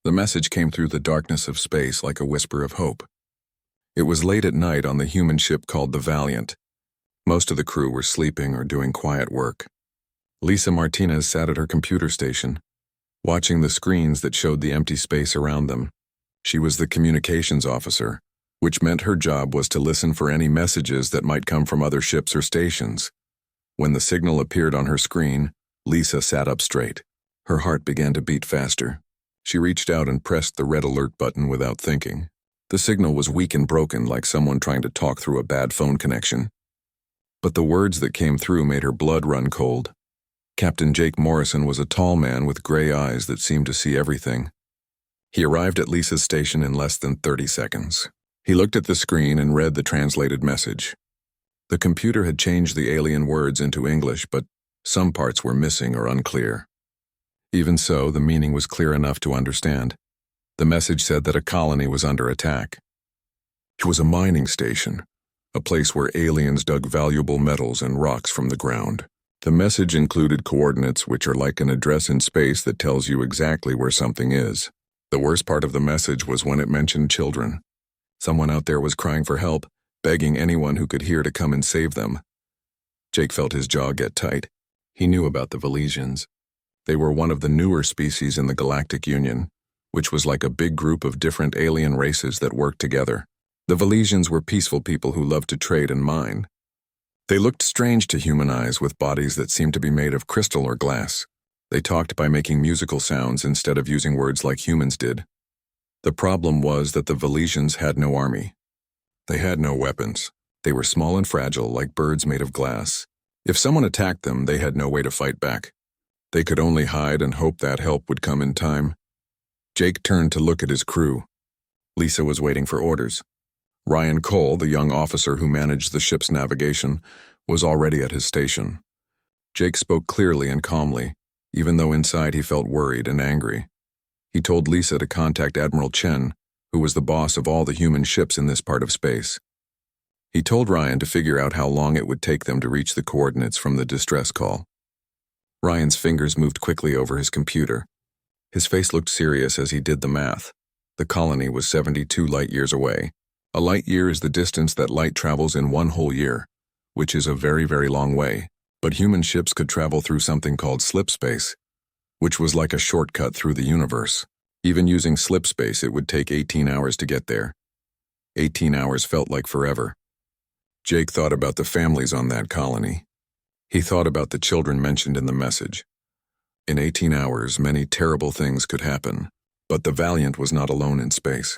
The message came through the darkness of space like a whisper of hope. It was late at night on the human ship called the Valiant. Most of the crew were sleeping or doing quiet work. Lisa Martinez sat at her computer station, watching the screens that showed the empty space around them. She was the communications officer, which meant her job was to listen for any messages that might come from other ships or stations. When the signal appeared on her screen, Lisa sat up straight. Her heart began to beat faster. She reached out and pressed the red alert button without thinking. The signal was weak and broken, like someone trying to talk through a bad phone connection. But the words that came through made her blood run cold. Captain Jake Morrison was a tall man with gray eyes that seemed to see everything. He arrived at Lisa's station in less than 30 seconds. He looked at the screen and read the translated message. The computer had changed the alien words into English, but some parts were missing or unclear. Even so, the meaning was clear enough to understand. The message said that a colony was under attack. It was a mining station, a place where aliens dug valuable metals and rocks from the ground. The message included coordinates, which are like an address in space that tells you exactly where something is. The worst part of the message was when it mentioned children. Someone out there was crying for help, begging anyone who could hear to come and save them. Jake felt his jaw get tight. He knew about the Valesians. They were one of the newer species in the Galactic Union, which was like a big group of different alien races that worked together. The Valesians were peaceful people who loved to trade and mine. They looked strange to human eyes, with bodies that seemed to be made of crystal or glass. They talked by making musical sounds instead of using words like humans did. The problem was that the Valesians had no army. They had no weapons. They were small and fragile, like birds made of glass. If someone attacked them, they had no way to fight back. They could only hide and hope that help would come in time. Jake turned to look at his crew. Lisa was waiting for orders. Ryan Cole, the young officer who managed the ship's navigation, was already at his station. Jake spoke clearly and calmly, even though inside he felt worried and angry. He told Lisa to contact Admiral Chen, who was the boss of all the human ships in this part of space. He told Ryan to figure out how long it would take them to reach the coordinates from the distress call. Ryan's fingers moved quickly over his computer. His face looked serious as he did the math. The colony was 72 light-years away. A light-year is the distance that light travels in one whole year, which is a very, very long way. But human ships could travel through something called slip space, which was like a shortcut through the universe. Even using slip space, it would take 18 hours to get there. 18 hours felt like forever. Jake thought about the families on that colony. He thought about the children mentioned in the message. In 18 hours, many terrible things could happen, but the Valiant was not alone in space.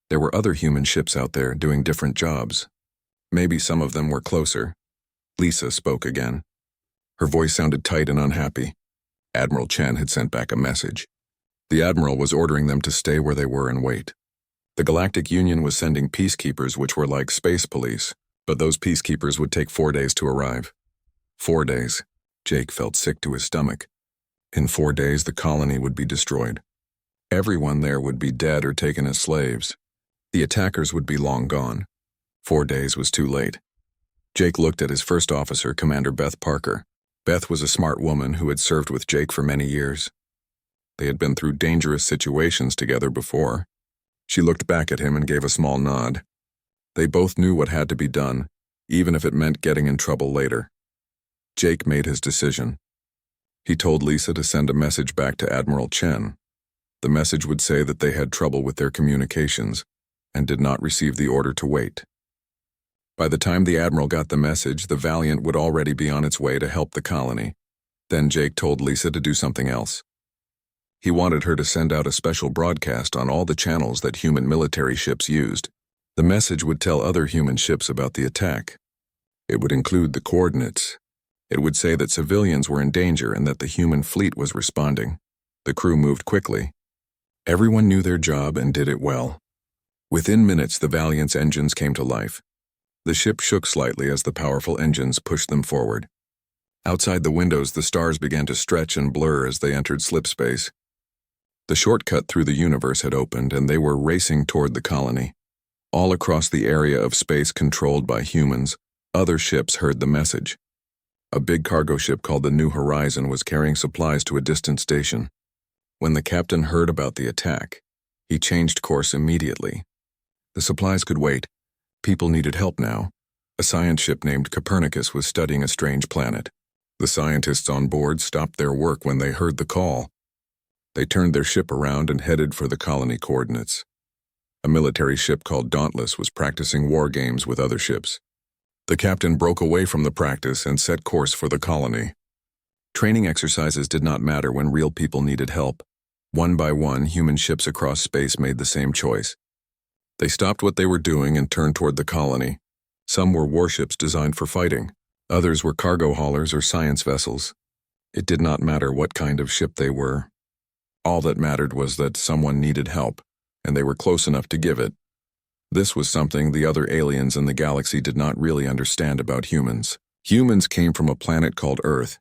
There were other human ships out there doing different jobs. Maybe some of them were closer. Lisa spoke again. Her voice sounded tight and unhappy. Admiral Chen had sent back a message. The Admiral was ordering them to stay where they were and wait. The Galactic Union was sending peacekeepers, which were like space police, but those peacekeepers would take 4 days to arrive. 4 days. Jake felt sick to his stomach. In 4 days, the colony would be destroyed. Everyone there would be dead or taken as slaves. The attackers would be long gone. 4 days was too late. Jake looked at his first officer, Commander Beth Parker. Beth was a smart woman who had served with Jake for many years. They had been through dangerous situations together before. She looked back at him and gave a small nod. They both knew what had to be done, even if it meant getting in trouble later. Jake made his decision. He told Lisa to send a message back to Admiral Chen. The message would say that they had trouble with their communications and did not receive the order to wait. By the time the Admiral got the message, the Valiant would already be on its way to help the colony. Then Jake told Lisa to do something else. He wanted her to send out a special broadcast on all the channels that human military ships used. The message would tell other human ships about the attack. It would include the coordinates. It would say that civilians were in danger and that the human fleet was responding. The crew moved quickly. Everyone knew their job and did it well. Within minutes, the Valiant's engines came to life. The ship shook slightly as the powerful engines pushed them forward. Outside the windows, the stars began to stretch and blur as they entered slip space. The shortcut through the universe had opened, and they were racing toward the colony. All across the area of space controlled by humans, other ships heard the message. A big cargo ship called the New Horizon was carrying supplies to a distant station. When the captain heard about the attack, he changed course immediately. The supplies could wait. People needed help now. A science ship named Copernicus was studying a strange planet. The scientists on board stopped their work when they heard the call. They turned their ship around and headed for the colony coordinates. A military ship called Dauntless was practicing war games with other ships. The captain broke away from the practice and set course for the colony. Training exercises did not matter when real people needed help. One by one, human ships across space made the same choice. They stopped what they were doing and turned toward the colony. Some were warships designed for fighting. Others were cargo haulers or science vessels. It did not matter what kind of ship they were. All that mattered was that someone needed help, and they were close enough to give it. This was something the other aliens in the galaxy did not really understand about humans. Humans came from a planet called Earth,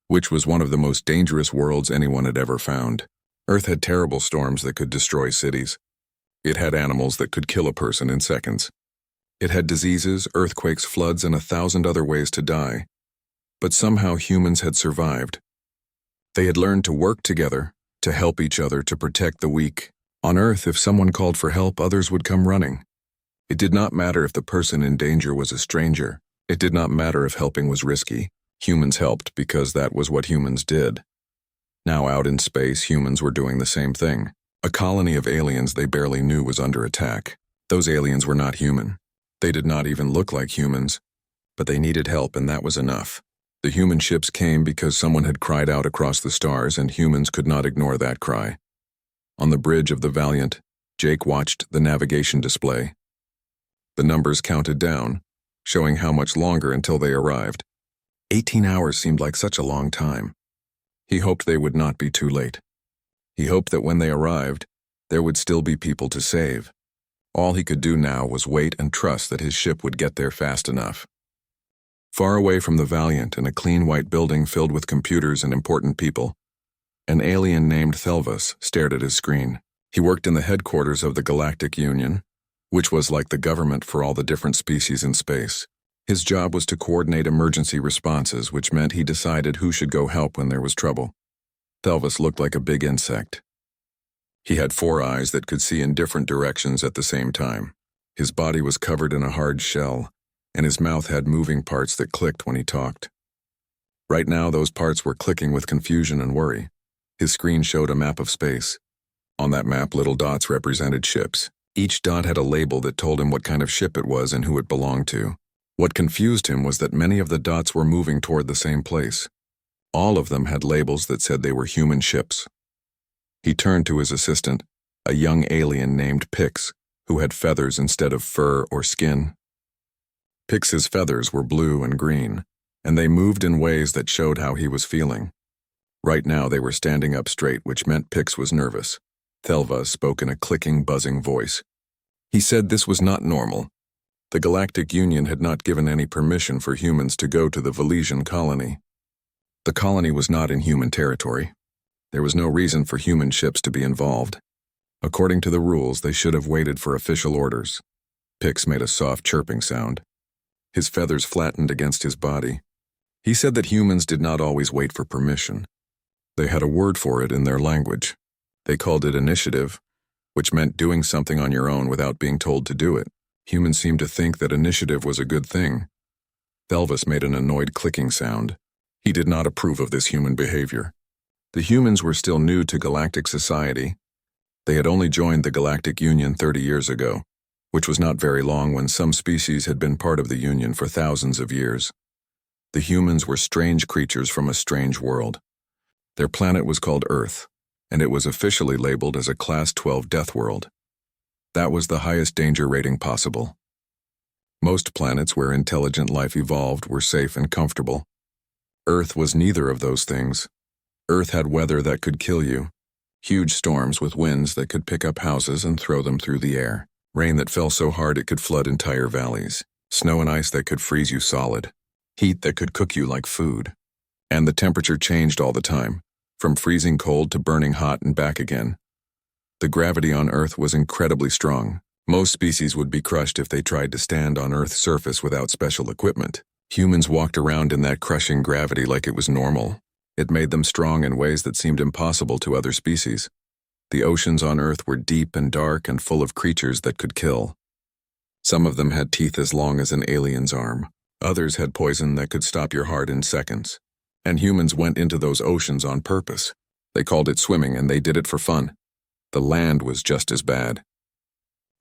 which was one of the most dangerous worlds anyone had ever found. Earth had terrible storms that could destroy cities. It had animals that could kill a person in seconds. It had diseases, earthquakes, floods, and 1,000 other ways to die. But somehow humans had survived. They had learned to work together, to help each other, to protect the weak. On Earth, if someone called for help, others would come running. It did not matter if the person in danger was a stranger. It did not matter if helping was risky. Humans helped because that was what humans did. Now out in space, humans were doing the same thing. A colony of aliens they barely knew was under attack. Those aliens were not human. They did not even look like humans, but they needed help, and that was enough. The human ships came because someone had cried out across the stars, and humans could not ignore that cry. On the bridge of the Valiant, Jake watched the navigation display. The numbers counted down, showing how much longer until they arrived. 18 hours seemed like such a long time. He hoped they would not be too late. He hoped that when they arrived, there would still be people to save. All he could do now was wait and trust that his ship would get there fast enough. Far away from the Valiant, in a clean white building filled with computers and important people, an alien named Thelvas stared at his screen. He worked in the headquarters of the Galactic Union, which was like the government for all the different species in space. His job was to coordinate emergency responses, which meant he decided who should go help when there was trouble. Thelvas looked like a big insect. He had 4 eyes that could see in different directions at the same time. His body was covered in a hard shell, and his mouth had moving parts that clicked when he talked. Right now, those parts were clicking with confusion and worry. His screen showed a map of space. On that map, little dots represented ships. Each dot had a label that told him what kind of ship it was and who it belonged to. What confused him was that many of the dots were moving toward the same place. All of them had labels that said they were human ships. He turned to his assistant, a young alien named Pix, who had feathers instead of fur or skin. Pix's feathers were blue and green, and they moved in ways that showed how he was feeling. Right now they were standing up straight, which meant Pix was nervous. Thelva spoke in a clicking, buzzing voice. He said this was not normal. The Galactic Union had not given any permission for humans to go to the Valesian colony. The colony was not in human territory. There was no reason for human ships to be involved. According to the rules, they should have waited for official orders. Pix made a soft chirping sound. His feathers flattened against his body. He said that humans did not always wait for permission. They had a word for it in their language. They called it initiative, which meant doing something on your own without being told to do it. Humans seemed to think that initiative was a good thing. Thelvas made an annoyed clicking sound. He did not approve of this human behavior. The humans were still new to galactic society. They had only joined the Galactic Union 30 years ago, which was not very long when some species had been part of the Union for thousands of years. The humans were strange creatures from a strange world. Their planet was called Earth, and it was officially labeled as a Class 12 death world. That was the highest danger rating possible. Most planets where intelligent life evolved were safe and comfortable. Earth was neither of those things. Earth had weather that could kill you, huge storms with winds that could pick up houses and throw them through the air, rain that fell so hard it could flood entire valleys, snow and ice that could freeze you solid, heat that could cook you like food. And the temperature changed all the time, from freezing cold to burning hot and back again. The gravity on Earth was incredibly strong. Most species would be crushed if they tried to stand on Earth's surface without special equipment. Humans walked around in that crushing gravity like it was normal. It made them strong in ways that seemed impossible to other species. The oceans on Earth were deep and dark and full of creatures that could kill. Some of them had teeth as long as an alien's arm. Others had poison that could stop your heart in seconds. And humans went into those oceans on purpose. They called it swimming, and they did it for fun. The land was just as bad.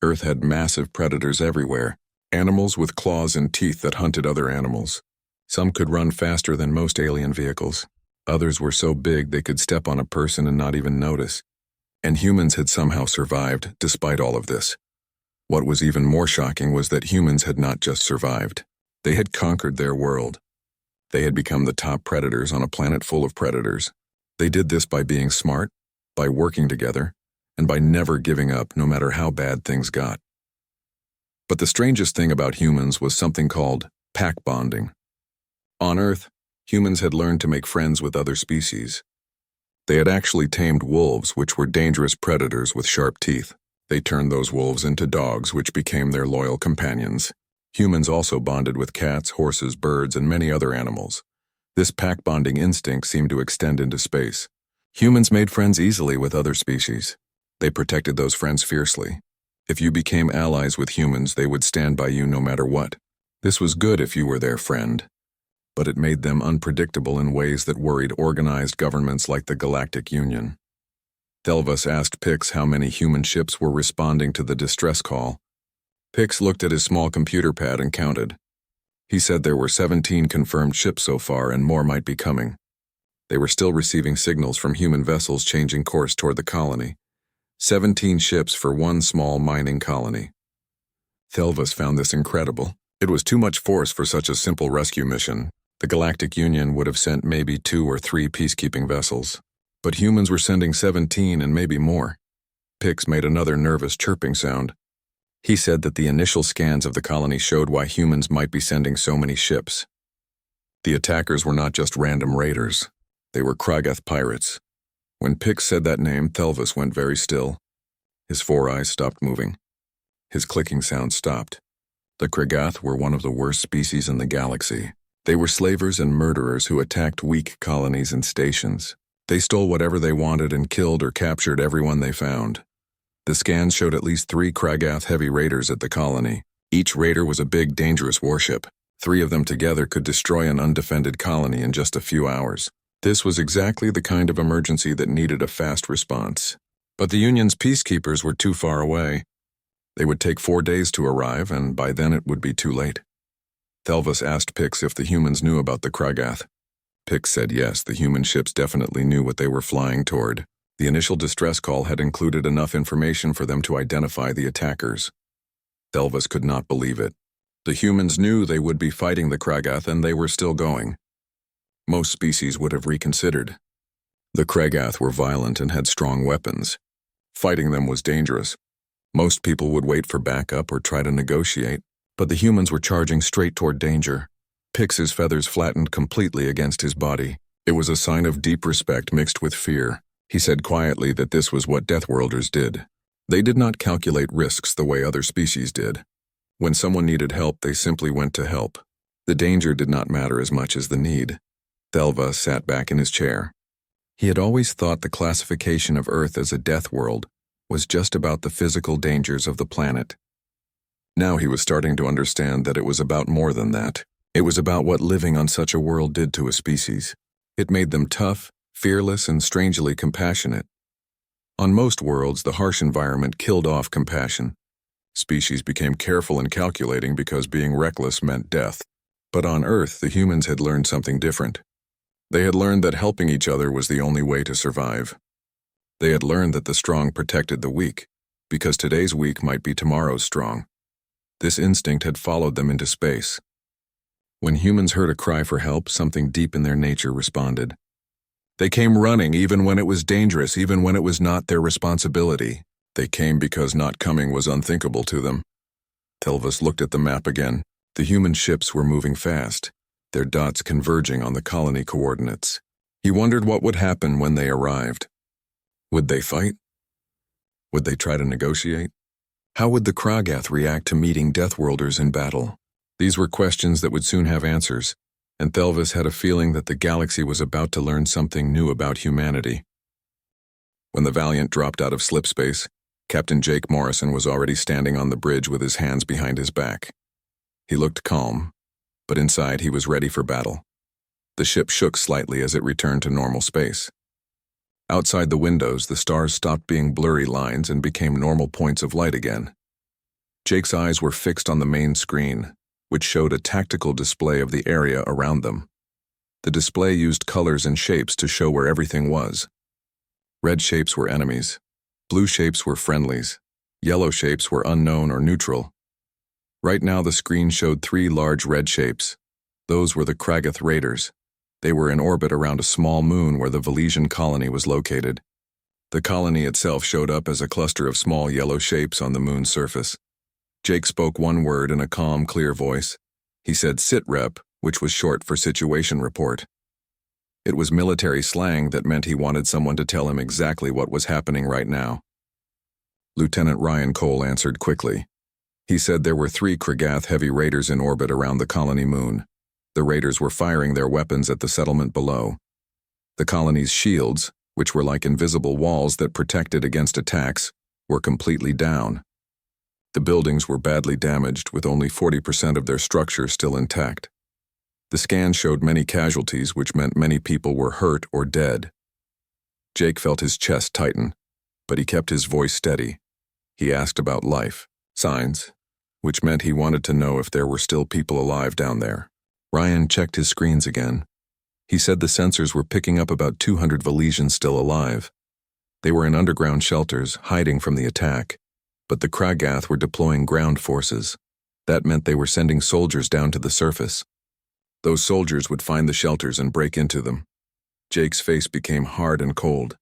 Earth had massive predators everywhere, animals with claws and teeth that hunted other animals. Some could run faster than most alien vehicles. Others were so big they could step on a person and not even notice. And humans had somehow survived despite all of this. What was even more shocking was that humans had not just survived. They had conquered their world. They had become the top predators on a planet full of predators. They did this by being smart, by working together, and by never giving up no matter how bad things got. But the strangest thing about humans was something called pack bonding. On Earth, humans had learned to make friends with other species. They had actually tamed wolves, which were dangerous predators with sharp teeth. They turned those wolves into dogs, which became their loyal companions. Humans also bonded with cats, horses, birds, and many other animals. This pack bonding instinct seemed to extend into space. Humans made friends easily with other species. They protected those friends fiercely. If you became allies with humans, they would stand by you no matter what. This was good if you were their friend. But it made them unpredictable in ways that worried organized governments like the Galactic Union. Thelvas asked Pix how many human ships were responding to the distress call. Pix looked at his small computer pad and counted. He said there were 17 confirmed ships so far and more might be coming. They were still receiving signals from human vessels changing course toward the colony. 17 ships for one small mining colony. Thelvas found this incredible. It was too much force for such a simple rescue mission. The Galactic Union would have sent maybe 2 or 3 peacekeeping vessels. But humans were sending 17 and maybe more. Pix made another nervous chirping sound. He said that the initial scans of the colony showed why humans might be sending so many ships. The attackers were not just random raiders. They were Kragath pirates. When Pix said that name, Thelvas went very still. His 4 eyes stopped moving. His clicking sound stopped. The Kragath were one of the worst species in the galaxy. They were slavers and murderers who attacked weak colonies and stations. They stole whatever they wanted and killed or captured everyone they found. The scans showed at least 3 Kragath heavy raiders at the colony. Each raider was a big, dangerous warship. 3 of them together could destroy an undefended colony in just a few hours. This was exactly the kind of emergency that needed a fast response. But the Union's peacekeepers were too far away. They would take 4 days to arrive, and by then it would be too late. Thelvas asked Pix if the humans knew about the Kragath. Pix said yes, the human ships definitely knew what they were flying toward. The initial distress call had included enough information for them to identify the attackers. Thelvas could not believe it. The humans knew they would be fighting the Kragath, and they were still going. Most species would have reconsidered. The Kragath were violent and had strong weapons. Fighting them was dangerous. Most people would wait for backup or try to negotiate, but the humans were charging straight toward danger. Pix's feathers flattened completely against his body. It was a sign of deep respect mixed with fear. He said quietly that this was what Deathworlders did. They did not calculate risks the way other species did. When someone needed help, they simply went to help. The danger did not matter as much as the need. Thelva sat back in his chair. He had always thought the classification of Earth as a death world was just about the physical dangers of the planet. Now he was starting to understand that it was about more than that. It was about what living on such a world did to a species. It made them tough, fearless, and strangely compassionate. On most worlds, the harsh environment killed off compassion. Species became careful and calculating because being reckless meant death. But on Earth, the humans had learned something different. They had learned that helping each other was the only way to survive. They had learned that the strong protected the weak, because today's weak might be tomorrow's strong. This instinct had followed them into space. When humans heard a cry for help, something deep in their nature responded. They came running even when it was dangerous, even when it was not their responsibility. They came because not coming was unthinkable to them. Thelvas looked at the map again. The human ships were moving fast, their dots converging on the colony coordinates. He wondered what would happen when they arrived. Would they fight? Would they try to negotiate? How would the Kragath react to meeting Deathworlders in battle? These were questions that would soon have answers, and Thelvis had a feeling that the galaxy was about to learn something new about humanity. When the Valiant dropped out of slipspace, Captain Jake Morrison was already standing on the bridge with his hands behind his back. He looked calm, but inside he was ready for battle. The ship shook slightly as it returned to normal space. Outside the windows, the stars stopped being blurry lines and became normal points of light again. Jake's eyes were fixed on the main screen, which showed a tactical display of the area around them. The display used colors and shapes to show where everything was. Red shapes were enemies. Blue shapes were friendlies. Yellow shapes were unknown or neutral. Right now the screen showed 3 large red shapes. Those were the Kragath Raiders. They were in orbit around a small moon where the Valesian colony was located. The colony itself showed up as a cluster of small yellow shapes on the moon's surface. Jake spoke one word in a calm, clear voice. He said "Sit Rep," which was short for Situation Report. It was military slang that meant he wanted someone to tell him exactly what was happening right now. Lieutenant Ryan Cole answered quickly. He said there were 3 Kragath heavy raiders in orbit around the colony moon. The raiders were firing their weapons at the settlement below. The colony's shields, which were like invisible walls that protected against attacks, were completely down. The buildings were badly damaged, with only 40% of their structure still intact. The scan showed many casualties, which meant many people were hurt or dead. Jake felt his chest tighten, but he kept his voice steady. He asked about life, signs, which meant he wanted to know if there were still people alive down there. Ryan checked his screens again. He said the sensors were picking up about 200 Valesians still alive. They were in underground shelters, hiding from the attack, but the Kragath were deploying ground forces. That meant they were sending soldiers down to the surface. Those soldiers would find the shelters and break into them. Jake's face became hard and cold.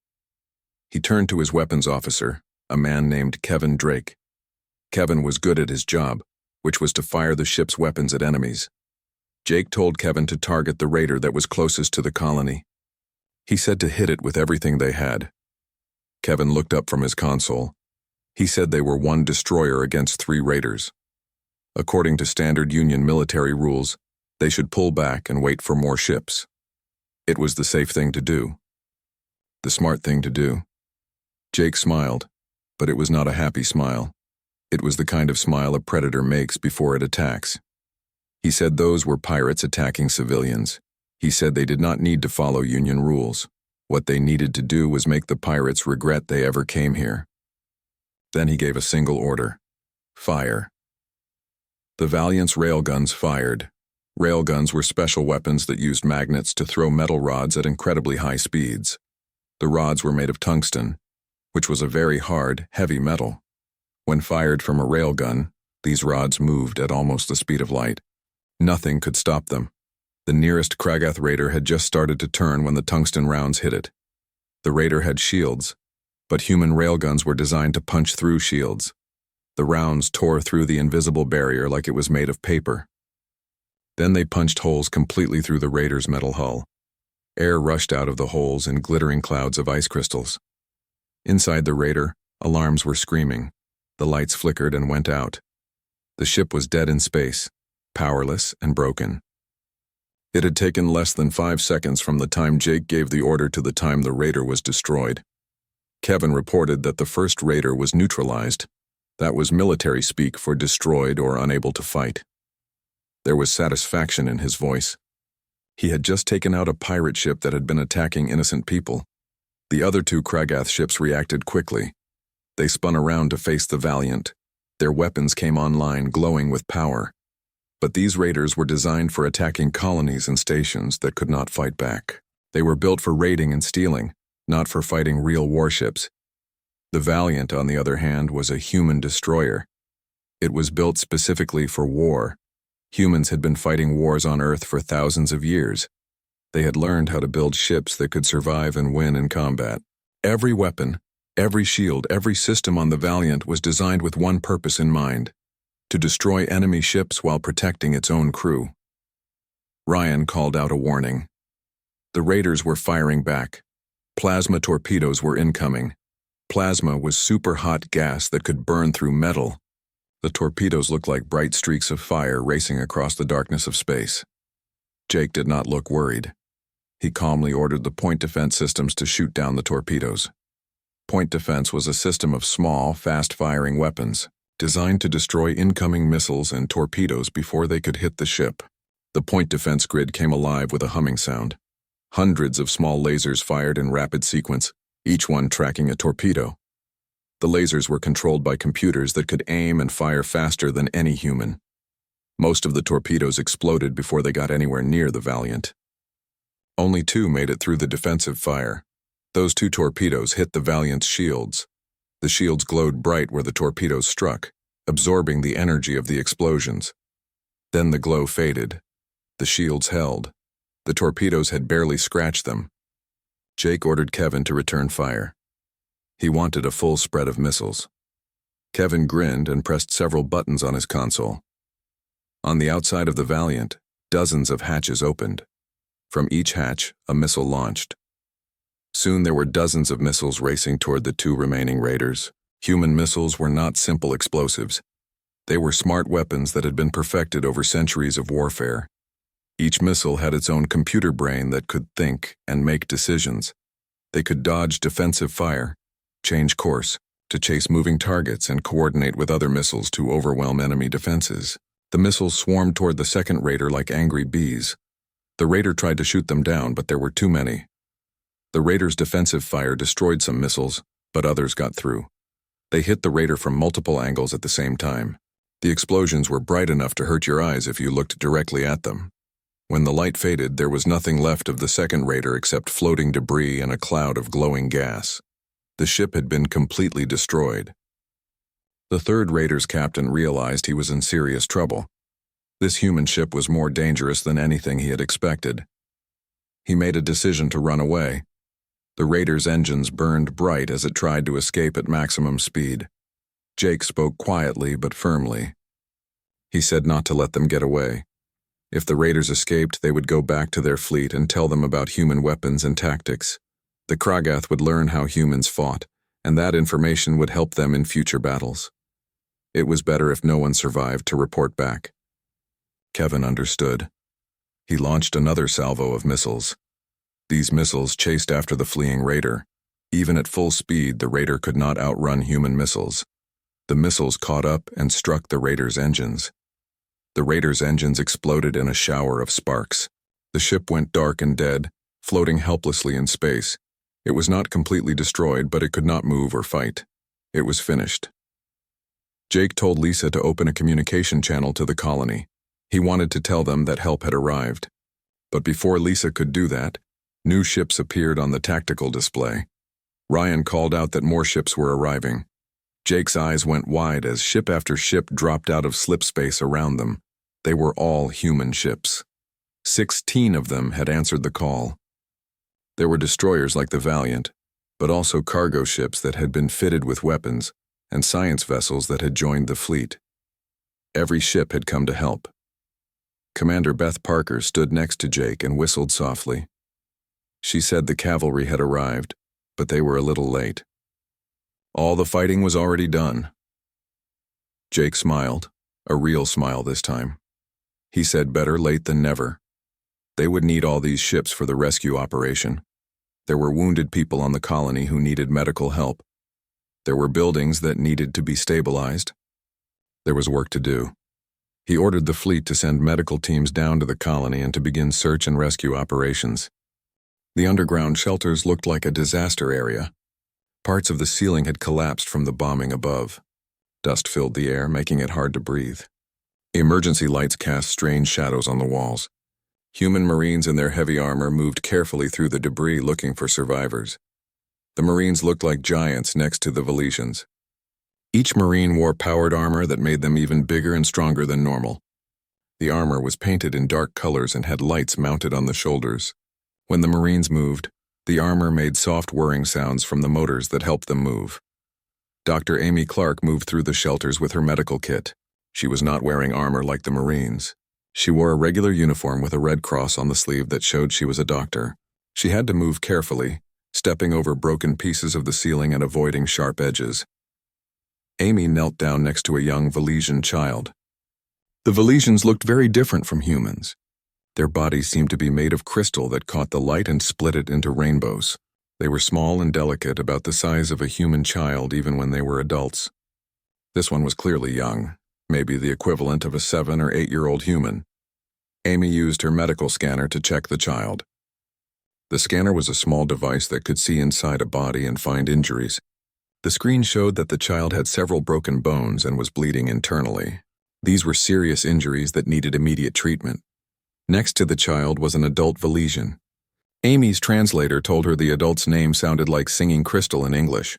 He turned to his weapons officer, a man named Kevin Drake. Kevin was good at his job, which was to fire the ship's weapons at enemies. Jake told Kevin to target the raider that was closest to the colony. He said to hit it with everything they had. Kevin looked up from his console. He said they were 1 destroyer against 3 raiders. According to standard Union military rules, they should pull back and wait for more ships. It was the safe thing to do. The smart thing to do. Jake smiled, but it was not a happy smile. It was the kind of smile a predator makes before it attacks. He said those were pirates attacking civilians. He said they did not need to follow Union rules. What they needed to do was make the pirates regret they ever came here. Then he gave a single order. Fire. The Valiant's railguns fired. Railguns were special weapons that used magnets to throw metal rods at incredibly high speeds. The rods were made of tungsten, which was a very hard, heavy metal. When fired from a railgun, these rods moved at almost the speed of light. Nothing could stop them. The nearest Kragath raider had just started to turn when the tungsten rounds hit it. The raider had shields, but human railguns were designed to punch through shields. The rounds tore through the invisible barrier like it was made of paper. Then they punched holes completely through the raider's metal hull. Air rushed out of the holes in glittering clouds of ice crystals. Inside the raider, alarms were screaming. The lights flickered and went out. The ship was dead in space, powerless and broken. It had taken less than 5 seconds from the time Jake gave the order to the time the raider was destroyed. Kevin reported that the first raider was neutralized. That was military speak for destroyed or unable to fight. There was satisfaction in his voice. He had just taken out a pirate ship that had been attacking innocent people. The other 2 Kragath ships reacted quickly. They spun around to face the Valiant. Their weapons came online, glowing with power. But these raiders were designed for attacking colonies and stations that could not fight back. They were built for raiding and stealing, not for fighting real warships. The Valiant, on the other hand, was a human destroyer. It was built specifically for war. Humans had been fighting wars on Earth for thousands of years. They had learned how to build ships that could survive and win in combat. Every weapon, every shield, every system on the Valiant was designed with one purpose in mind: to destroy enemy ships while protecting its own crew. Ryan called out a warning. The raiders were firing back. Plasma torpedoes were incoming. Plasma was super hot gas that could burn through metal. The torpedoes looked like bright streaks of fire racing across the darkness of space. Jake did not look worried. He calmly ordered the point defense systems to shoot down the torpedoes. Point defense was a system of small, fast-firing weapons, designed to destroy incoming missiles and torpedoes before they could hit the ship. The point defense grid came alive with a humming sound. Hundreds of small lasers fired in rapid sequence, each one tracking a torpedo. The lasers were controlled by computers that could aim and fire faster than any human. Most of the torpedoes exploded before they got anywhere near the Valiant. Only 2 made it through the defensive fire. Those 2 torpedoes hit the Valiant's shields. The shields glowed bright where the torpedoes struck, absorbing the energy of the explosions. Then the glow faded. The shields held. The torpedoes had barely scratched them. Jake ordered Kevin to return fire. He wanted a full spread of missiles. Kevin grinned and pressed several buttons on his console. On the outside of the Valiant, dozens of hatches opened. From each hatch, a missile launched. Soon there were dozens of missiles racing toward the 2 remaining raiders. Human missiles were not simple explosives. They were smart weapons that had been perfected over centuries of warfare. Each missile had its own computer brain that could think and make decisions. They could dodge defensive fire, change course, to chase moving targets and coordinate with other missiles to overwhelm enemy defenses. The missiles swarmed toward the second raider like angry bees. The raider tried to shoot them down, but there were too many. The raider's defensive fire destroyed some missiles, but others got through. They hit the raider from multiple angles at the same time. The explosions were bright enough to hurt your eyes if you looked directly at them. When the light faded, there was nothing left of the second raider except floating debris and a cloud of glowing gas. The ship had been completely destroyed. The third raider's captain realized he was in serious trouble. This human ship was more dangerous than anything he had expected. He made a decision to run away. The raider's engines burned bright as it tried to escape at maximum speed. Jake spoke quietly but firmly. He said not to let them get away. If the raiders escaped, they would go back to their fleet and tell them about human weapons and tactics. The Kragath would learn how humans fought, and that information would help them in future battles. It was better if no one survived to report back. Kevin understood. He launched another salvo of missiles. These missiles chased after the fleeing raider. Even at full speed, the raider could not outrun human missiles. The missiles caught up and struck the raider's engines. The raider's engines exploded in a shower of sparks. The ship went dark and dead, floating helplessly in space. It was not completely destroyed, but it could not move or fight. It was finished. Jake told Lisa to open a communication channel to the colony. He wanted to tell them that help had arrived. But before Lisa could do that, new ships appeared on the tactical display. Ryan called out that more ships were arriving. Jake's eyes went wide as ship after ship dropped out of slip space around them. They were all human ships. 16 of them had answered the call. There were destroyers like the Valiant, but also cargo ships that had been fitted with weapons and science vessels that had joined the fleet. Every ship had come to help. Commander Beth Parker stood next to Jake and whistled softly. She said the cavalry had arrived, but they were a little late. All the fighting was already done. Jake smiled, a real smile this time. He said better late than never. They would need all these ships for the rescue operation. There were wounded people on the colony who needed medical help. There were buildings that needed to be stabilized. There was work to do. He ordered the fleet to send medical teams down to the colony and to begin search and rescue operations. The underground shelters looked like a disaster area. Parts of the ceiling had collapsed from the bombing above. Dust filled the air, making it hard to breathe. Emergency lights cast strange shadows on the walls. Human Marines in their heavy armor moved carefully through the debris looking for survivors. The Marines looked like giants next to the Valesians. Each Marine wore powered armor that made them even bigger and stronger than normal. The armor was painted in dark colors and had lights mounted on the shoulders. When the Marines moved, the armor made soft whirring sounds from the motors that helped them move. Dr. Amy Clark moved through the shelters with her medical kit. She was not wearing armor like the Marines. She wore a regular uniform with a red cross on the sleeve that showed she was a doctor. She had to move carefully, stepping over broken pieces of the ceiling and avoiding sharp edges. Amy knelt down next to a young Valesian child. The Valesians looked very different from humans. Their bodies seemed to be made of crystal that caught the light and split it into rainbows. They were small and delicate, about the size of a human child even when they were adults. This one was clearly young, maybe the equivalent of a 7 or 8-year-old human. Amy used her medical scanner to check the child. The scanner was a small device that could see inside a body and find injuries. The screen showed that the child had several broken bones and was bleeding internally. These were serious injuries that needed immediate treatment. Next to the child was an adult Valesian. Amy's translator told her the adult's name sounded like Singing Crystal in English.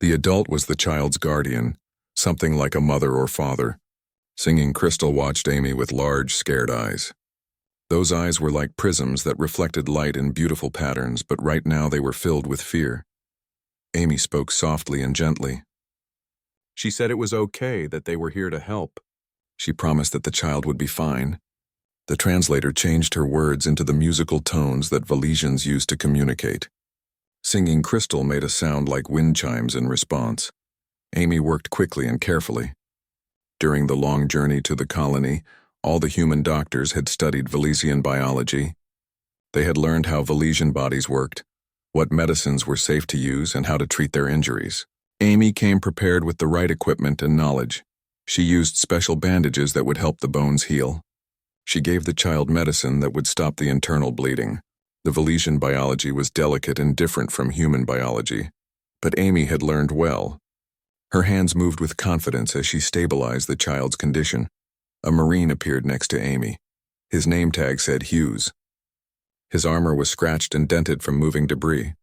The adult was the child's guardian, something like a mother or father. Singing Crystal watched Amy with large, scared eyes. Those eyes were like prisms that reflected light in beautiful patterns, but right now they were filled with fear. Amy spoke softly and gently. She said it was okay, that they were here to help. She promised that the child would be fine. The translator changed her words into the musical tones that Valesians used to communicate. Singing Crystal made a sound like wind chimes in response. Amy worked quickly and carefully. During the long journey to the colony, all the human doctors had studied Valesian biology. They had learned how Valesian bodies worked, what medicines were safe to use, and how to treat their injuries. Amy came prepared with the right equipment and knowledge. She used special bandages that would help the bones heal. She gave the child medicine that would stop the internal bleeding. The Valesian biology was delicate and different from human biology, but Amy had learned well. Her hands moved with confidence as she stabilized the child's condition. A Marine appeared next to Amy. His name tag said Hughes. His armor was scratched and dented from moving debris.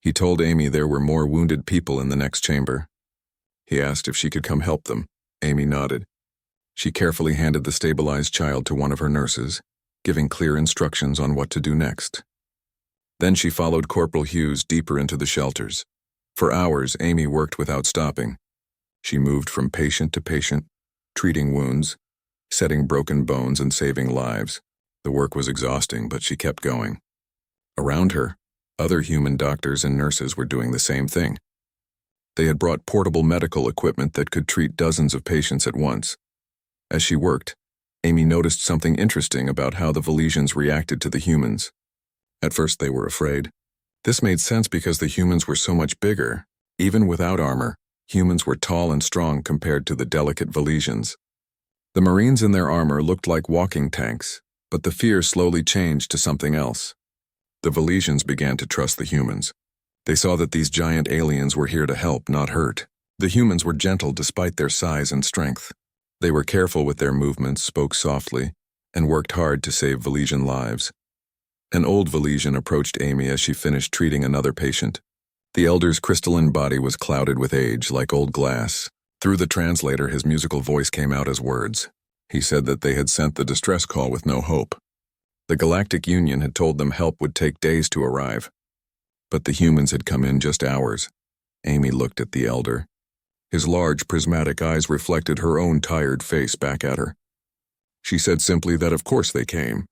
He told Amy there were more wounded people in the next chamber. He asked if she could come help them. Amy nodded. She carefully handed the stabilized child to one of her nurses, giving clear instructions on what to do next. Then she followed Corporal Hughes deeper into the shelters. For hours, Amy worked without stopping. She moved from patient to patient, treating wounds, setting broken bones, and saving lives. The work was exhausting, but she kept going. Around her, other human doctors and nurses were doing the same thing. They had brought portable medical equipment that could treat dozens of patients at once. As she worked, Amy noticed something interesting about how the Valesians reacted to the humans. At first they were afraid. This made sense because the humans were so much bigger. Even without armor, humans were tall and strong compared to the delicate Valesians. The Marines in their armor looked like walking tanks, but the fear slowly changed to something else. The Valesians began to trust the humans. They saw that these giant aliens were here to help, not hurt. The humans were gentle despite their size and strength. They were careful with their movements, spoke softly, and worked hard to save Valesian lives. An old Valesian approached Amy as she finished treating another patient. The elder's crystalline body was clouded with age, like old glass. Through the translator, his musical voice came out as words. He said that they had sent the distress call with no hope. The Galactic Union had told them help would take days to arrive. But the humans had come in just hours. Amy looked at the elder. His large, prismatic eyes reflected her own tired face back at her. She said simply that of course they came.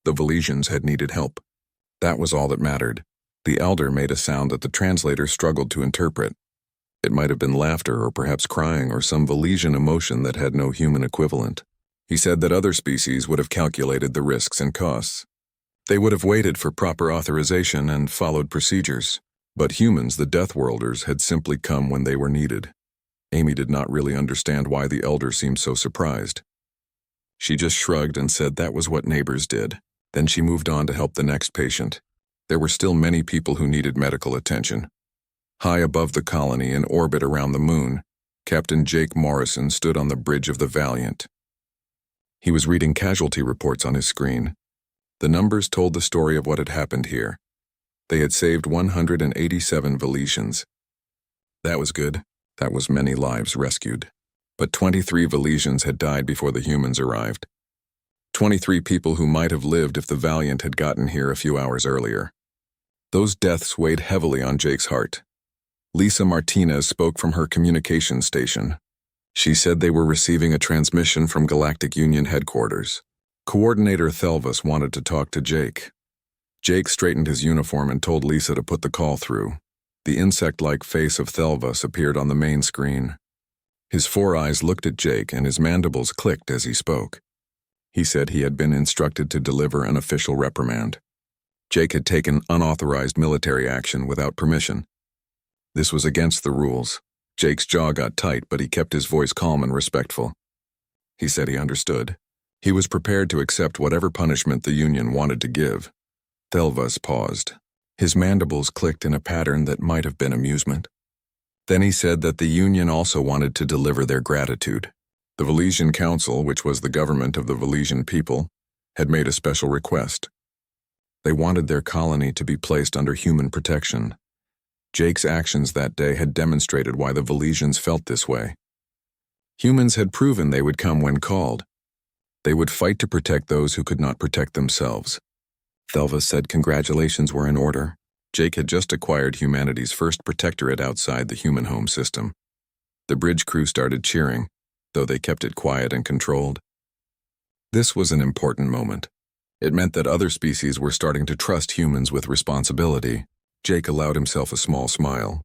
The Valesians had needed help. That was all that mattered. The elder made a sound that the translator struggled to interpret. It might have been laughter or perhaps crying or some Valesian emotion that had no human equivalent. He said that other species would have calculated the risks and costs. They would have waited for proper authorization and followed procedures. But humans, the Deathworlders, had simply come when they were needed. Amy did not really understand why the elder seemed so surprised. She just shrugged and said that was what neighbors did. Then she moved on to help the next patient. There were still many people who needed medical attention. High above the colony, in orbit around the moon, Captain Jake Morrison stood on the bridge of the Valiant. He was reading casualty reports on his screen. The numbers told the story of what had happened here. They had saved 187 Valesians. That was good. That was many lives rescued. But 23 Valesians had died before the humans arrived. 23 people who might have lived if the Valiant had gotten here a few hours earlier. Those deaths weighed heavily on Jake's heart. Lisa Martinez spoke from her communication station. She said they were receiving a transmission from Galactic Union headquarters. Coordinator Thelvas wanted to talk to Jake. Jake straightened his uniform and told Lisa to put the call through. The insect-like face of Thelvas appeared on the main screen. His 4 eyes looked at Jake and his mandibles clicked as he spoke. He said he had been instructed to deliver an official reprimand. Jake had taken unauthorized military action without permission. This was against the rules. Jake's jaw got tight, but he kept his voice calm and respectful. He said he understood. He was prepared to accept whatever punishment the Union wanted to give. Thelvas paused. His mandibles clicked in a pattern that might have been amusement. Then he said that the Union also wanted to deliver their gratitude. The Valesian Council, which was the government of the Valesian people, had made a special request. They wanted their colony to be placed under human protection. Jake's actions that day had demonstrated why the Valesians felt this way. Humans had proven they would come when called. They would fight to protect those who could not protect themselves. Thelvas said congratulations were in order. Jake had just acquired humanity's first protectorate outside the human home system. The bridge crew started cheering, though they kept it quiet and controlled. This was an important moment. It meant that other species were starting to trust humans with responsibility. Jake allowed himself a small smile.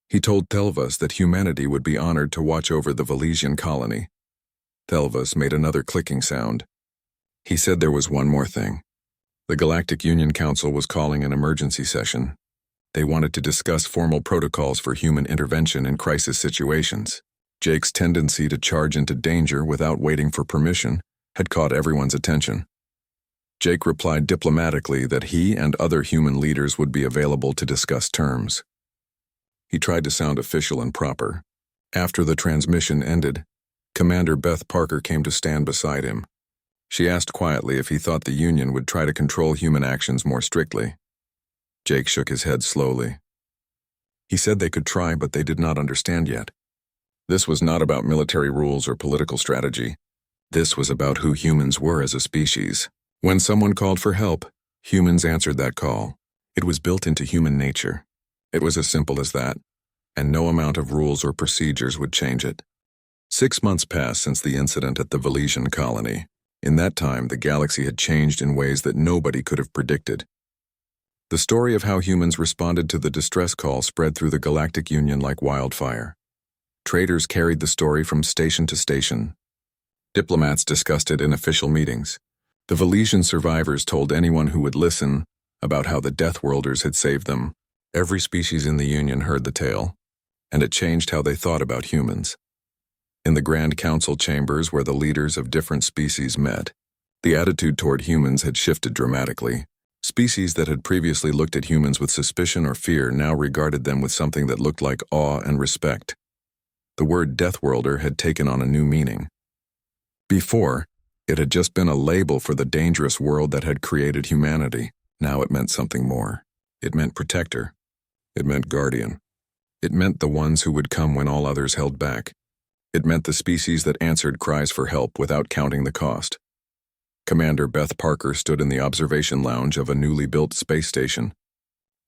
He told Thelvas that humanity would be honored to watch over the Valesian colony. Thelvas made another clicking sound. He said there was one more thing. The Galactic Union Council was calling an emergency session. They wanted to discuss formal protocols for human intervention in crisis situations. Jake's tendency to charge into danger without waiting for permission had caught everyone's attention. Jake replied diplomatically that he and other human leaders would be available to discuss terms. He tried to sound official and proper. After the transmission ended, Commander Beth Parker came to stand beside him. She asked quietly if he thought the Union would try to control human actions more strictly. Jake shook his head slowly. He said they could try, but they did not understand yet. This was not about military rules or political strategy. This was about who humans were as a species. When someone called for help, humans answered that call. It was built into human nature. It was as simple as that, and no amount of rules or procedures would change it. 6 months passed since the incident at the Valesian colony. In that time, the galaxy had changed in ways that nobody could have predicted. The story of how humans responded to the distress call spread through the Galactic Union like wildfire. Traders carried the story from station to station. Diplomats discussed it in official meetings. The Valesian survivors told anyone who would listen about how the Deathworlders had saved them. Every species in the Union heard the tale, and it changed how they thought about humans. In the Grand Council chambers where the leaders of different species met, the attitude toward humans had shifted dramatically. Species that had previously looked at humans with suspicion or fear now regarded them with something that looked like awe and respect. The word Deathworlder had taken on a new meaning. Before, it had just been a label for the dangerous world that had created humanity. Now it meant something more. It meant protector. It meant guardian. It meant the ones who would come when all others held back. It meant the species that answered cries for help without counting the cost. Commander Beth Parker stood in the observation lounge of a newly built space station.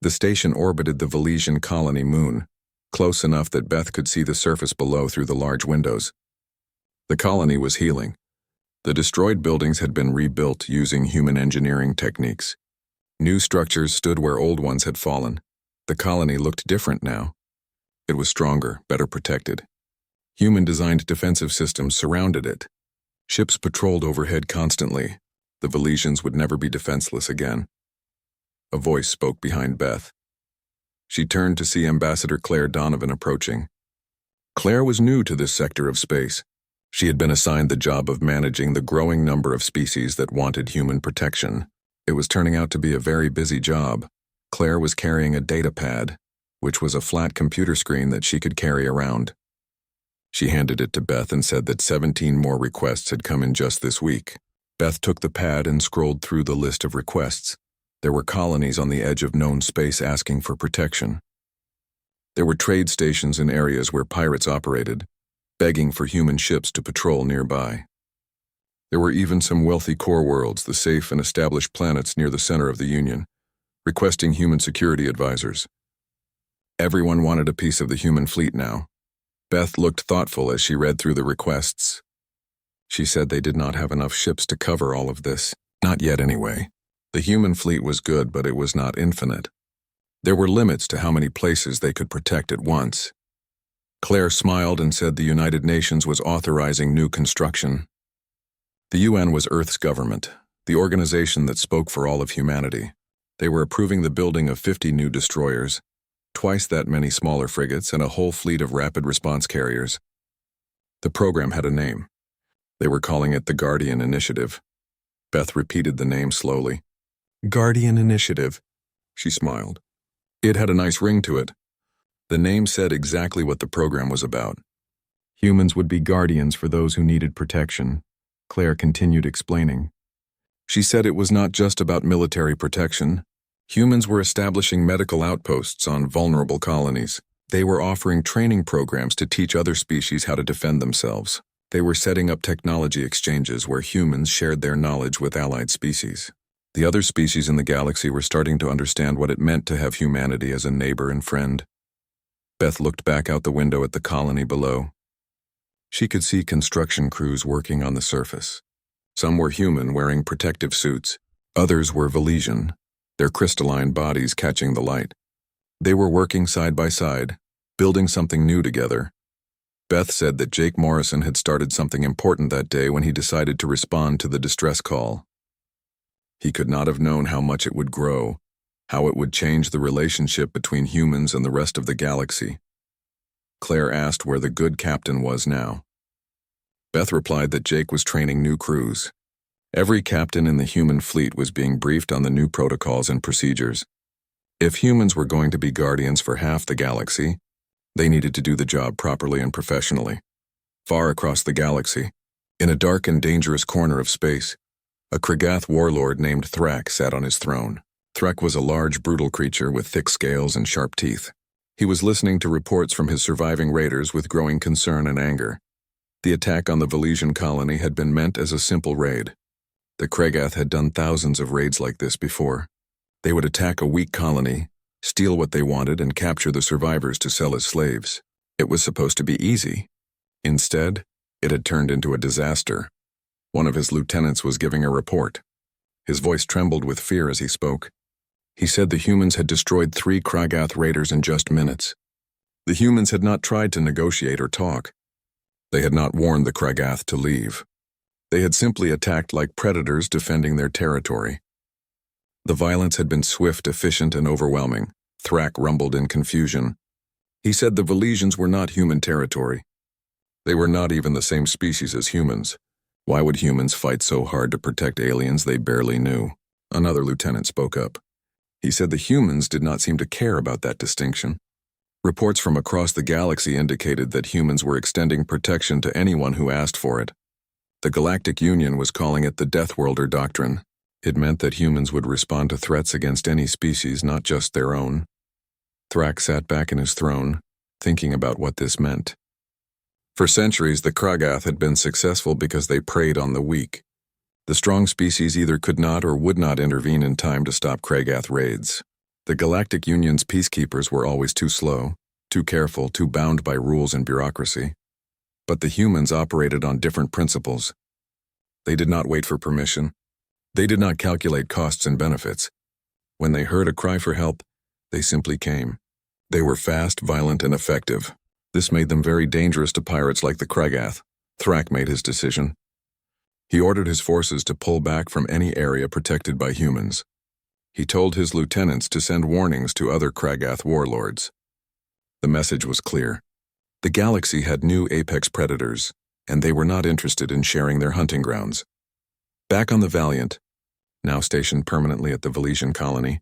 The station orbited the Valesian colony moon, close enough that Beth could see the surface below through the large windows. The colony was healing. The destroyed buildings had been rebuilt using human engineering techniques. New structures stood where old ones had fallen. The colony looked different now. It was stronger, better protected. Human-designed defensive systems surrounded it. Ships patrolled overhead constantly. The Valesians would never be defenseless again. A voice spoke behind Beth. She turned to see Ambassador Claire Donovan approaching. Claire was new to this sector of space. She had been assigned the job of managing the growing number of species that wanted human protection. It was turning out to be a very busy job. Claire was carrying a data pad, which was a flat computer screen that she could carry around. She handed it to Beth and said that 17 more requests had come in just this week. Beth took the pad and scrolled through the list of requests. There were colonies on the edge of known space asking for protection. There were trade stations in areas where pirates operated, begging for human ships to patrol nearby. There were even some wealthy core worlds, the safe and established planets near the center of the Union, requesting human security advisors. Everyone wanted a piece of the human fleet now. Beth looked thoughtful as she read through the requests. She said they did not have enough ships to cover all of this. Not yet, anyway. The human fleet was good, but it was not infinite. There were limits to how many places they could protect at once. Claire smiled and said the United Nations was authorizing new construction. The UN was Earth's government, the organization that spoke for all of humanity. They were approving the building of 50 new destroyers, twice that many smaller frigates, and a whole fleet of rapid response carriers. The program had a name. They were calling it the Guardian Initiative. Beth repeated the name slowly. Guardian Initiative, she smiled. It had a nice ring to it. The name said exactly what the program was about. Humans would be guardians for those who needed protection, Claire continued explaining. She said it was not just about military protection. Humans were establishing medical outposts on vulnerable colonies. They were offering training programs to teach other species how to defend themselves. They were setting up technology exchanges where humans shared their knowledge with allied species. The other species in the galaxy were starting to understand what it meant to have humanity as a neighbor and friend. Beth looked back out the window at the colony below. She could see construction crews working on the surface. Some were human, wearing protective suits. Others were Velesian, their crystalline bodies catching the light. They were working side by side, building something new together. Beth said that Jake Morrison had started something important that day when he decided to respond to the distress call. He could not have known how much it would grow, how it would change the relationship between humans and the rest of the galaxy. Claire asked where the good captain was now. Beth replied that Jake was training new crews. Every captain in the human fleet was being briefed on the new protocols and procedures. If humans were going to be guardians for half the galaxy, they needed to do the job properly and professionally. Far across the galaxy, in a dark and dangerous corner of space, a Kragath warlord named Thrak sat on his throne. Thrak was a large, brutal creature with thick scales and sharp teeth. He was listening to reports from his surviving raiders with growing concern and anger. The attack on the Velesian colony had been meant as a simple raid. The Kragath had done thousands of raids like this before. They would attack a weak colony, steal what they wanted, and capture the survivors to sell as slaves. It was supposed to be easy. Instead, it had turned into a disaster. One of his lieutenants was giving a report. His voice trembled with fear as he spoke. He said the humans had destroyed 3 Kragath raiders in just minutes. The humans had not tried to negotiate or talk. They had not warned the Kragath to leave. They had simply attacked like predators defending their territory. The violence had been swift, efficient, and overwhelming. Thrak rumbled in confusion. He said the Velesians were not human territory. They were not even the same species as humans. Why would humans fight so hard to protect aliens they barely knew? Another lieutenant spoke up. He said the humans did not seem to care about that distinction. Reports from across the galaxy indicated that humans were extending protection to anyone who asked for it. The Galactic Union was calling it the Deathworlder Doctrine. It meant that humans would respond to threats against any species, not just their own. Thrak sat back in his throne, thinking about what this meant. For centuries, the Kragath had been successful because they preyed on the weak. The strong species either could not or would not intervene in time to stop Kragath raids. The Galactic Union's peacekeepers were always too slow, too careful, too bound by rules and bureaucracy. But the humans operated on different principles. They did not wait for permission. They did not calculate costs and benefits. When they heard a cry for help, they simply came. They were fast, violent, and effective. This made them very dangerous to pirates like the Kragath. Thrak made his decision. He ordered his forces to pull back from any area protected by humans. He told his lieutenants to send warnings to other Kragath warlords. The message was clear. The galaxy had new apex predators, and they were not interested in sharing their hunting grounds. Back on the Valiant, now stationed permanently at the Velesian colony,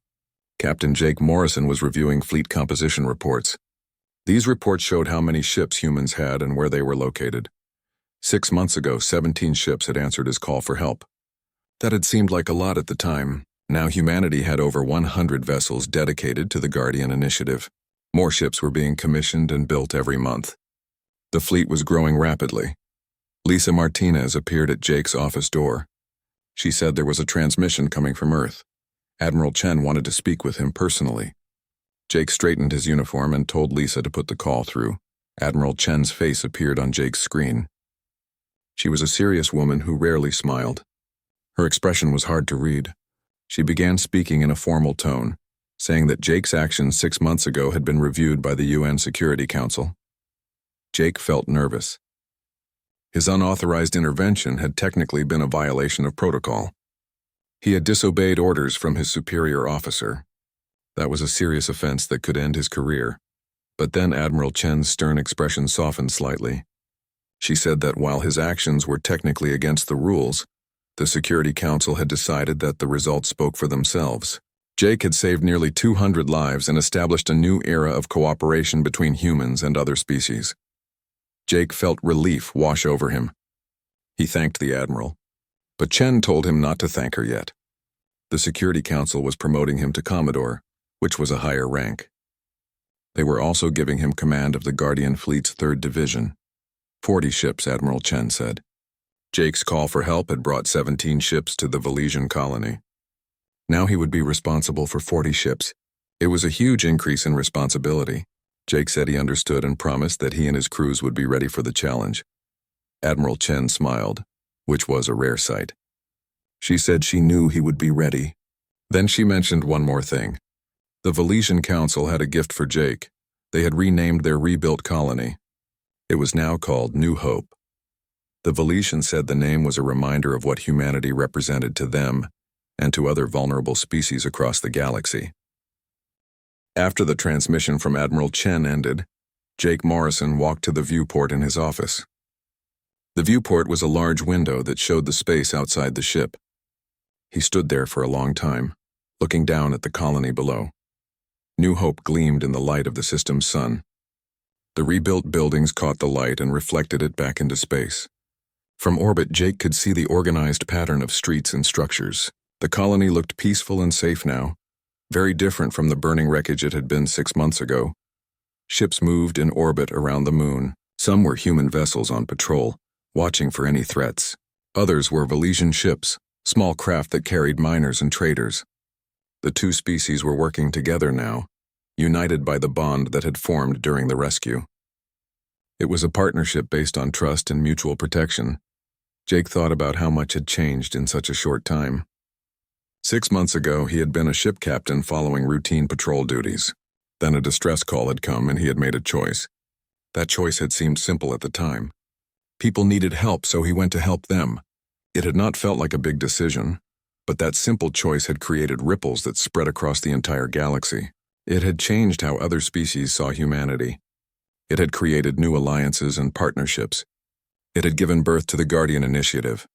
Captain Jake Morrison was reviewing fleet composition reports. These reports showed how many ships humans had and where they were located. 6 months ago, 17 ships had answered his call for help. That had seemed like a lot at the time. Now humanity had over 100 vessels dedicated to the Guardian Initiative. More ships were being commissioned and built every month. The fleet was growing rapidly. Lisa Martinez appeared at Jake's office door. She said there was a transmission coming from Earth. Admiral Chen wanted to speak with him personally. Jake straightened his uniform and told Lisa to put the call through. Admiral Chen's face appeared on Jake's screen. She was a serious woman who rarely smiled. Her expression was hard to read. She began speaking in a formal tone, saying that Jake's actions 6 months ago had been reviewed by the UN Security Council. Jake felt nervous. His unauthorized intervention had technically been a violation of protocol. He had disobeyed orders from his superior officer. That was a serious offense that could end his career. But then Admiral Chen's stern expression softened slightly. She said that while his actions were technically against the rules, the Security Council had decided that the results spoke for themselves. Jake had saved nearly 200 lives and established a new era of cooperation between humans and other species. Jake felt relief wash over him. He thanked the Admiral, but Chen told him not to thank her yet. The Security Council was promoting him to Commodore, which was a higher rank. They were also giving him command of the Guardian Fleet's 3rd Division. 40 ships, Admiral Chen said. Jake's call for help had brought 17 ships to the Valesian colony. Now he would be responsible for 40 ships. It was a huge increase in responsibility. Jake said he understood and promised that he and his crews would be ready for the challenge. Admiral Chen smiled, which was a rare sight. She said she knew he would be ready. Then she mentioned one more thing. The Valesian Council had a gift for Jake. They had renamed their rebuilt colony. It was now called New Hope. The Valesian said the name was a reminder of what humanity represented to them and to other vulnerable species across the galaxy. After the transmission from Admiral Chen ended, Jake Morrison walked to the viewport in his office. The viewport was a large window that showed the space outside the ship. He stood there for a long time, looking down at the colony below. New Hope gleamed in the light of the system's sun. The rebuilt buildings caught the light and reflected it back into space. From orbit, Jake could see the organized pattern of streets and structures. The colony looked peaceful and safe now, very different from the burning wreckage it had been 6 months ago. Ships moved in orbit around the moon. Some were human vessels on patrol, watching for any threats. Others were Valesian ships, small craft that carried miners and traders. The two species were working together now, united by the bond that had formed during the rescue. It was a partnership based on trust and mutual protection. Jake thought about how much had changed in such a short time. 6 months ago, he had been a ship captain following routine patrol duties. Then a distress call had come and he had made a choice. That choice had seemed simple at the time. People needed help, so he went to help them. It had not felt like a big decision, but that simple choice had created ripples that spread across the entire galaxy. It had changed how other species saw humanity. It had created new alliances and partnerships. It had given birth to the Guardian Initiative,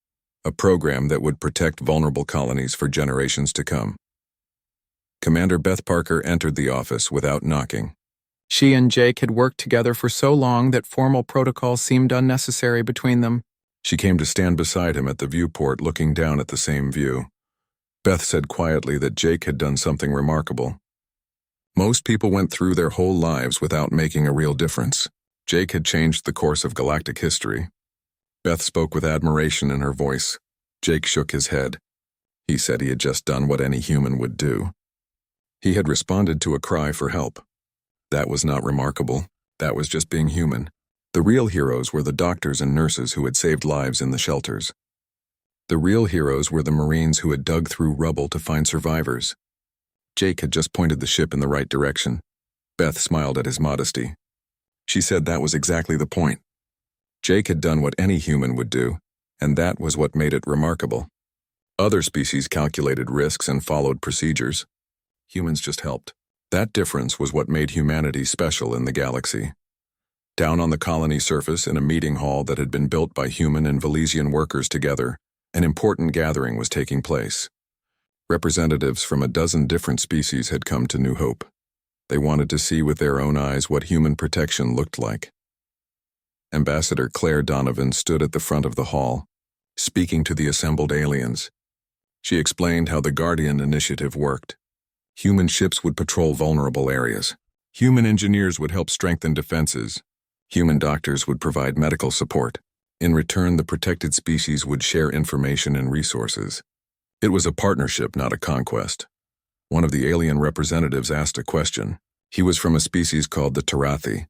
a program that would protect vulnerable colonies for generations to come. Commander Beth Parker entered the office without knocking. She and Jake had worked together for so long that formal protocol seemed unnecessary between them. She came to stand beside him at the viewport, looking down at the same view. Beth said quietly that Jake had done something remarkable. Most people went through their whole lives without making a real difference. Jake had changed the course of galactic history. Beth spoke with admiration in her voice. Jake shook his head. He said he had just done what any human would do. He had responded to a cry for help. That was not remarkable. That was just being human. The real heroes were the doctors and nurses who had saved lives in the shelters. The real heroes were the Marines who had dug through rubble to find survivors. Jake had just pointed the ship in the right direction. Beth smiled at his modesty. She said that was exactly the point. Jake had done what any human would do, and that was what made it remarkable. Other species calculated risks and followed procedures. Humans just helped. That difference was what made humanity special in the galaxy. Down on the colony surface in a meeting hall that had been built by human and Valesian workers together, an important gathering was taking place. Representatives from a dozen different species had come to New Hope. They wanted to see with their own eyes what human protection looked like. Ambassador Claire Donovan stood at the front of the hall, speaking to the assembled aliens. She explained how the Guardian Initiative worked. Human ships would patrol vulnerable areas. Human engineers would help strengthen defenses. Human doctors would provide medical support. In return, the protected species would share information and resources. It was a partnership, not a conquest. One of the alien representatives asked a question. He was from a species called the Tarathi,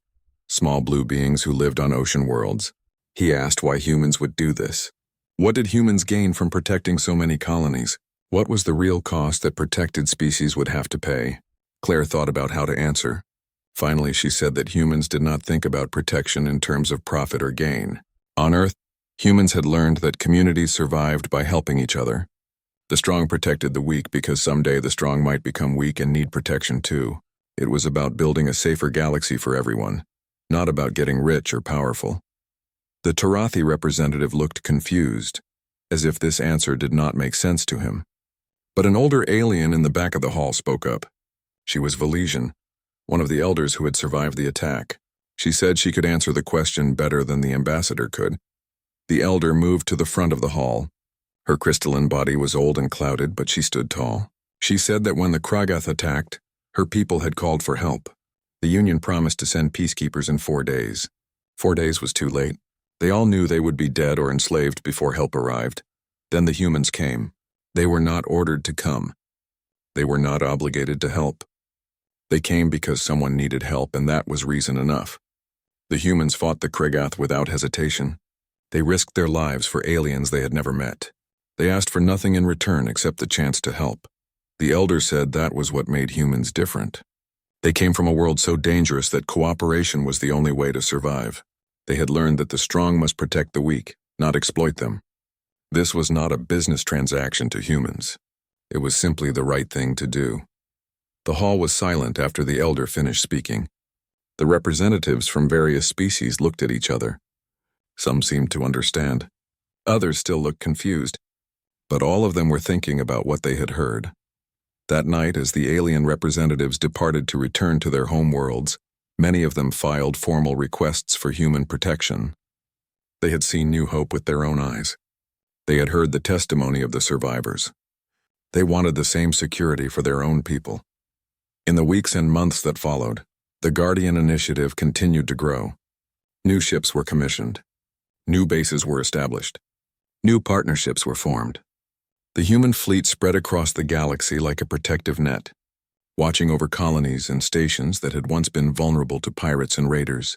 small blue beings who lived on ocean worlds. He asked why humans would do this. What did humans gain from protecting so many colonies? What was the real cost that protected species would have to pay? Claire thought about how to answer. Finally, she said that humans did not think about protection in terms of profit or gain. On Earth, Humans had learned that communities survived by helping each other. The strong protected the weak because someday the strong might become weak and need protection too. It was about building a safer galaxy for everyone, not about getting rich or powerful. The Tarathi representative looked confused, as if this answer did not make sense to him. But an older alien in the back of the hall spoke up. She was Valesian, one of the elders who had survived the attack. She said she could answer the question better than the ambassador could. The elder moved to the front of the hall. Her crystalline body was old and clouded, but she stood tall. She said that when the Kragath attacked, her people had called for help. The Union promised to send peacekeepers in 4 days. 4 days was too late. They all knew they would be dead or enslaved before help arrived. Then the humans came. They were not ordered to come. They were not obligated to help. They came because someone needed help, and that was reason enough. The humans fought the Kragath without hesitation. They risked their lives for aliens they had never met. They asked for nothing in return except the chance to help. The elder said that was what made humans different. They came from a world so dangerous that cooperation was the only way to survive. They had learned that the strong must protect the weak, not exploit them. This was not a business transaction to humans. It was simply the right thing to do. The hall was silent after the elder finished speaking. The representatives from various species looked at each other. Some seemed to understand. Others still looked confused. But all of them were thinking about what they had heard. That night, as the alien representatives departed to return to their home worlds, many of them filed formal requests for human protection. They had seen New Hope with their own eyes. They had heard the testimony of the survivors. They wanted the same security for their own people. In the weeks and months that followed, the Guardian Initiative continued to grow. New ships were commissioned. New bases were established. New partnerships were formed. The human fleet spread across the galaxy like a protective net, watching over colonies and stations that had once been vulnerable to pirates and raiders.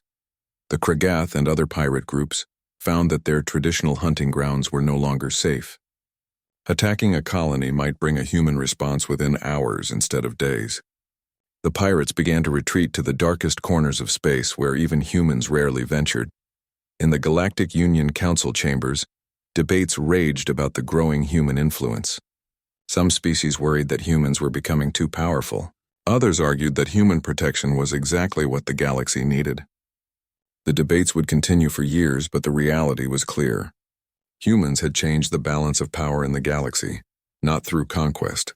The Kragath and other pirate groups found that their traditional hunting grounds were no longer safe. Attacking a colony might bring a human response within hours instead of days. The pirates began to retreat to the darkest corners of space where even humans rarely ventured. In the Galactic Union Council chambers, debates raged about the growing human influence. Some species worried that humans were becoming too powerful. Others argued that human protection was exactly what the galaxy needed. The debates would continue for years, but the reality was clear. Humans had changed the balance of power in the galaxy, not through conquest,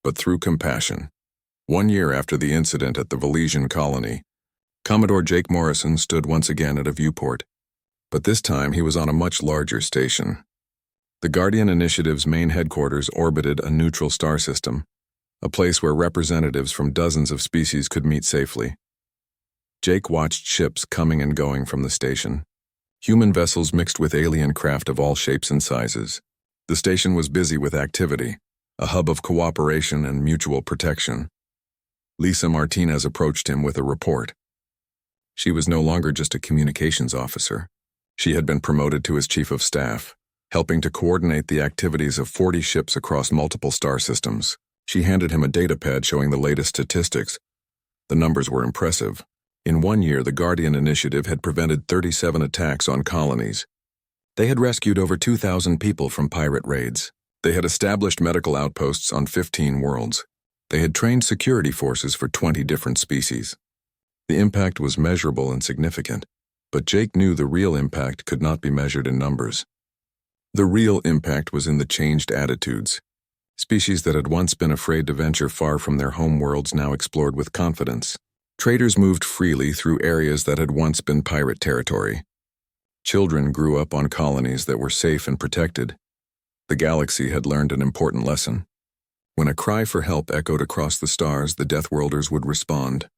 but through compassion. 1 year after the incident at the Valesian colony, Commodore Jake Morrison stood once again at a viewport, but this time he was on a much larger station. The Guardian Initiative's main headquarters orbited a neutral star system, a place where representatives from dozens of species could meet safely. Jake watched ships coming and going from the station. Human vessels mixed with alien craft of all shapes and sizes. The station was busy with activity, a hub of cooperation and mutual protection. Lisa Martinez approached him with a report. She was no longer just a communications officer. She had been promoted to as chief of staff, helping to coordinate the activities of 40 ships across multiple star systems. She handed him a datapad showing the latest statistics. The numbers were impressive. In 1 year, the Guardian Initiative had prevented 37 attacks on colonies. They had rescued over 2,000 people from pirate raids. They had established medical outposts on 15 worlds. They had trained security forces for 20 different species. The impact was measurable and significant, but Jake knew the real impact could not be measured in numbers. The real impact was in the changed attitudes. Species that had once been afraid to venture far from their home worlds now explored with confidence. Traders moved freely through areas that had once been pirate territory. Children grew up on colonies that were safe and protected. The galaxy had learned an important lesson. When a cry for help echoed across the stars, the Deathworlders would respond.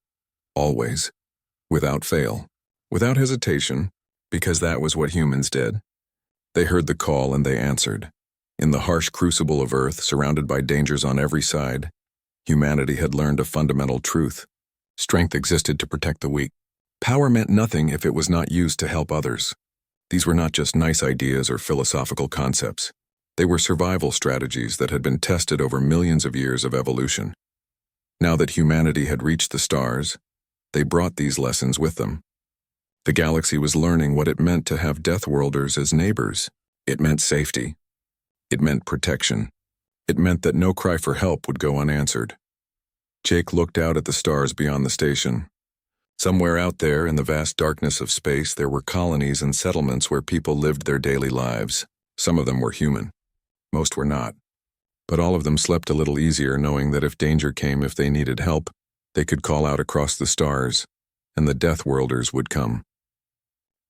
Always. Without fail. Without hesitation, because that was what humans did. They heard the call and they answered. In the harsh crucible of Earth, surrounded by dangers on every side, humanity had learned a fundamental truth. Strength existed to protect the weak. Power meant nothing if it was not used to help others. These were not just nice ideas or philosophical concepts. They were survival strategies that had been tested over millions of years of evolution. Now that humanity had reached the stars, they brought these lessons with them. The galaxy was learning what it meant to have Deathworlders as neighbors. It meant safety. It meant protection. It meant that no cry for help would go unanswered. Jake looked out at the stars beyond the station. Somewhere out there in the vast darkness of space, there were colonies and settlements where people lived their daily lives. Some of them were human. Most were not. But all of them slept a little easier knowing that if danger came, if they needed help, they could call out across the stars, and the Deathworlders would come.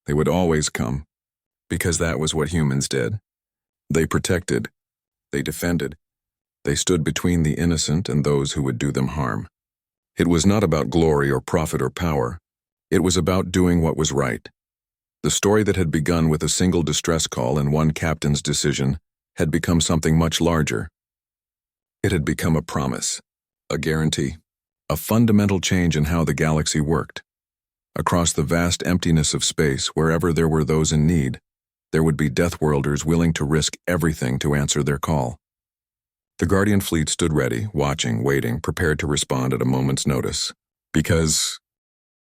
They would always come, because that was what humans did. They protected. They defended. They stood between the innocent and those who would do them harm. It was not about glory or profit or power. It was about doing what was right. The story that had begun with a single distress call and one captain's decision had become something much larger. It had become a promise, a guarantee, a fundamental change in how the galaxy worked. Across the vast emptiness of space, wherever there were those in need, there would be Deathworlders willing to risk everything to answer their call. The Guardian fleet stood ready, watching, waiting, prepared to respond at a moment's notice. Because